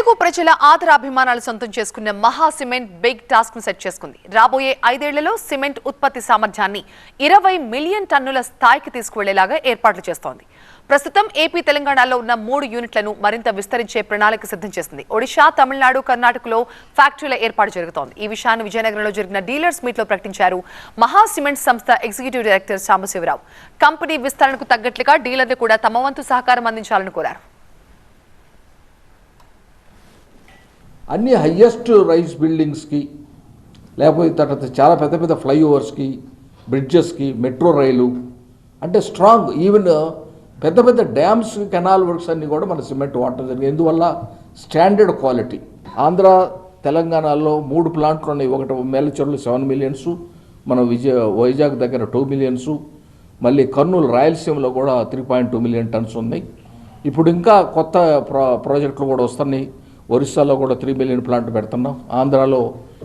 తెలుగు ప్రజల ఆదరాభిమానాలు సొంతం చేసుకున్న మహా సిమెంట్ బిగ్ టాస్క్ ను సెట్ చేసుకుంది. రాబోయే 5 ఏళ్లలో సిమెంట్ ఉత్పత్తి సామర్థ్యాన్ని 20 మిలియన్ టన్నుల స్థాయికి తీసుకువెళ్లేలాగా ఏర్పాట్లు చేస్తోంది. ప్రస్తుతం ఏపీ తెలంగాణలో ఉన్న 3 యూనిట్లను మరింత విస్తరించే ప్రణాళిక సిద్ధం చేసింది. ఒడిశా, తమిళనాడు, కర్ణాటకలో ఫ్యాక్టరీల ఏర్పాటు జరుగుతోంది. ఈ విషయాన్ని విజయనగరంలో జరిగిన డీలర్స్ మీట్ లో ప్రకటించారు మహా సిమెంట్ సంస్థ ఎగ్జిక్యూటివ్ డైరెక్టర్ సాంబశివరావు. కంపెనీ విస్తరణకు తగ్గట్లుగా డీలర్లు కూడా తమ వంతు సహకారం అందించాలని కోరారు. అన్ని హయ్యెస్ట్ రైస్ బిల్డింగ్స్కి, లేకపోతే తర్వాత చాలా పెద్ద పెద్ద ఫ్లైఓవర్స్కి, బ్రిడ్జెస్కి, మెట్రో రైలు అంటే స్ట్రాంగ్, ఈవెన్ పెద్ద పెద్ద డ్యామ్స్, కెనాల్ వర్క్స్ అన్నీ కూడా మన సిమెంట్ వాడటం జరిగింది. ఎందువల్ల స్టాండర్డ్ క్వాలిటీ. ఆంధ్ర తెలంగాణలో 3 ప్లాంట్లు ఉన్నాయి. ఒకటి మేలచెరువులో 7 మిలియన్స్, మన వైజాగ్ దగ్గర 2 మిలియన్స్, మళ్ళీ కర్నూలు రాయలసీమలో కూడా 3.2 మిలియన్ టన్స్ ఉన్నాయి. ఇప్పుడు ఇంకా కొత్త ప్రాజెక్టులు కూడా వస్తున్నాయి. ఒరిస్సాలో కూడా 3 మిలియన్ ప్లాంట్ పెడుతున్నాం. ఆంధ్రాలో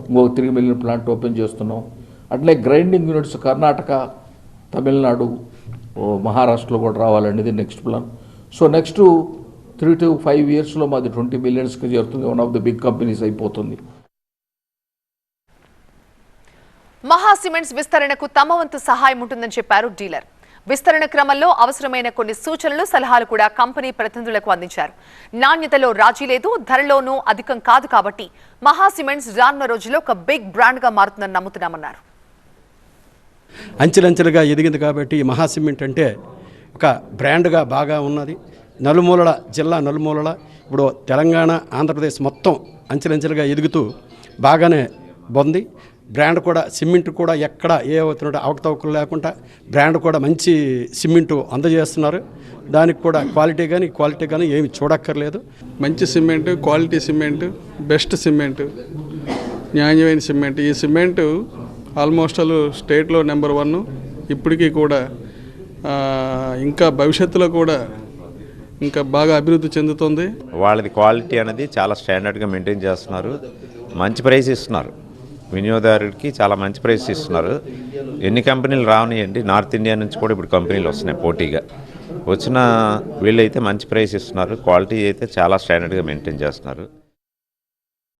ఇంకొక 3 మిలియన్ ప్లాంట్ ఓపెన్ చేస్తున్నాం. అట్లే గ్రైండింగ్ యూనిట్స్ కర్ణాటక, తమిళనాడు, మహారాష్ట్రలో కూడా రావాలనేది next plan. So next 3 to 5 ఇయర్స్లో మాది 20 మిలియన్స్కి చేరుతుంది. One of the big companies అయిపోతుంది. మహా సిమెంట్స్ విస్తరణకు తమ వంతు సహాయం ఉంటుందని చెప్పారు డీలర్. విస్తరణ క్రమంలో అవసరమైన కొన్ని సూచనలు, సలహాలు కూడా కంపెనీ ప్రతినిధులకు అందించారు. నాణ్యతలో రాజీ లేదు, ధరలోనూ అధికం కాదు కాబట్టి మహా సిమెంట్స్ రానున్న రోజుల్లో ఒక బిగ్ బ్రాండ్ గా మారుతుందని నమ్ముతున్నామన్నారు. అంచెలంచెలుగా ఎదిగింది కాబట్టి ఈ మహా సిమెంట్ అంటే ఒక బ్రాండ్గా బాగా ఉన్నది. నలుమూలల జిల్లా నలుమూలల ఇప్పుడు తెలంగాణ, ఆంధ్రప్రదేశ్ మొత్తం అంచెలంచెలుగా ఎదుగుతూ బాగానే పొంది బ్రాండ్ కూడా, సిమెంట్ కూడా ఎక్కడ ఏ అవుతున్నట్టు అవకతవకలు లేకుండా బ్రాండ్ కూడా మంచి సిమెంటు అందజేస్తున్నారు. దానికి కూడా క్వాలిటీ కానీ ఏమి చూడక్కర్లేదు. మంచి cement, quality cement, best cement, న్యాయమైన సిమెంట్. ఈ సిమెంటు ఆల్మోస్ట్ స్టేట్లో నెంబర్ 1. ఇప్పటికీ కూడా ఇంకా భవిష్యత్తులో కూడా ఇంకా బాగా అభివృద్ధి చెందుతుంది. వాళ్ళది క్వాలిటీ అనేది చాలా స్టాండర్డ్గా మెయింటైన్ చేస్తున్నారు. మంచి ప్రైస్ ఇస్తున్నారు. వినియోగదారుడికి చాలా మంచి ప్రైస్ ఇస్తున్నారు. ఎన్ని కంపెనీలు రావనియండి, నార్త్ ఇండియా నుంచి కూడా ఇప్పుడు కంపెనీలు వస్తున్నాయి పోటీగా. వచ్చిన వీళ్ళైతే మంచి ప్రైస్ ఇస్తున్నారు. క్వాలిటీ అయితే చాలా స్టాండర్డ్గా మెయింటైన్ చేస్తున్నారు.